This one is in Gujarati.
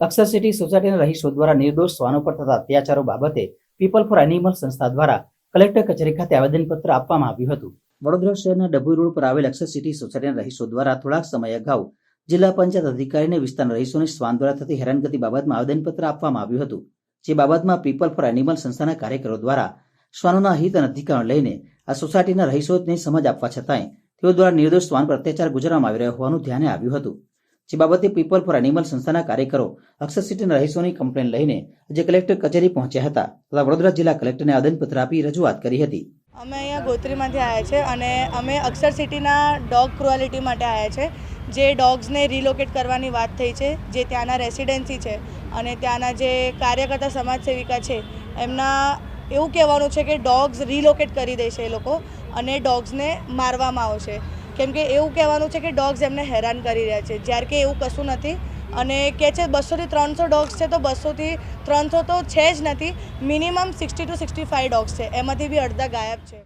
અક્ષર સિટી સોસાયટીના રહીશો દ્વારા નિર્દોષ શ્વાનો પર થતા અત્યાચારો બાબતે પીપલ ફોર એનિમલ સંસ્થા દ્વારા કલેક્ટર કચેરી ખાતે આવેદનપત્ર આપવામાં આવ્યું હતું. વડોદરા શહેરના ડભોઈ રોડ પર આવેલ અક્ષર સિટી સોસાયટીના રહીશો દ્વારા થોડાક સમય અગાઉ જિલ્લા પંચાયત અધિકારીને વિસ્તારના રહીશોને શ્વાન દ્વારા થતી હેરાનગતિ બાબતમાં આવેદનપત્ર આપવામાં આવ્યું હતું. જે બાબતમાં પીપલ ફોર એનિમલ સંસ્થાના કાર્યકરો દ્વારા શ્વાનોના હિત અને અધિકારો લઈને આ સોસાયટીના રહીશોને સમજ આપવા છતાંય તેઓ દ્વારા નિર્દોષ શ્વાન પર અત્યાચાર ગુજારવામાં આવી રહ્યો હોવાનું ધ્યાને આવ્યું હતું. જે બાબતે પીપલ ફોર એનિમલ સંસ્થાના કાર્યકરો અક્ષર સિટીના રહીશોની કમ્પ્લેન લઈને આજે કલેક્ટર કચેરી પહોંચ્યા હતા તથા વડોદરા જિલ્લા કલેક્ટરને આવેદનપત્ર આપી રજૂઆત કરી હતી. અમે અહીંયા ગોત્રીમાંથી આવ્યા છે અને અમે અક્ષર સિટીના ડોગ ક્રુઆલિટી માટે આવ્યા છે. જે ડોગ્સને રિલોકેટ કરવાની વાત થઈ છે, જે ત્યાંના રેસિડેન્સી છે અને ત્યાંના જે કાર્યકર્તા સમાજ સેવિકા છે એમના એવું કહેવાનું છે કે ડોગ્સ રિલોકેટ કરી દેશે એ લોકો અને ડોગ્સને મારવામાં આવશે. કેમ કે એવું કહેવાનું છે કે ડોગ્સ એમને હેરાન કરી રહ્યા છે, જ્યારે કે એવું કશું નથી. અને કહે છે 200 થી 300 ડોગ્સ છે, તો 200 થી 300 તો છે જ નથી. મિનિમમ 60 to 65 ડોગ્સ છે, એમાંથી બી અડધા ગાયબ છે.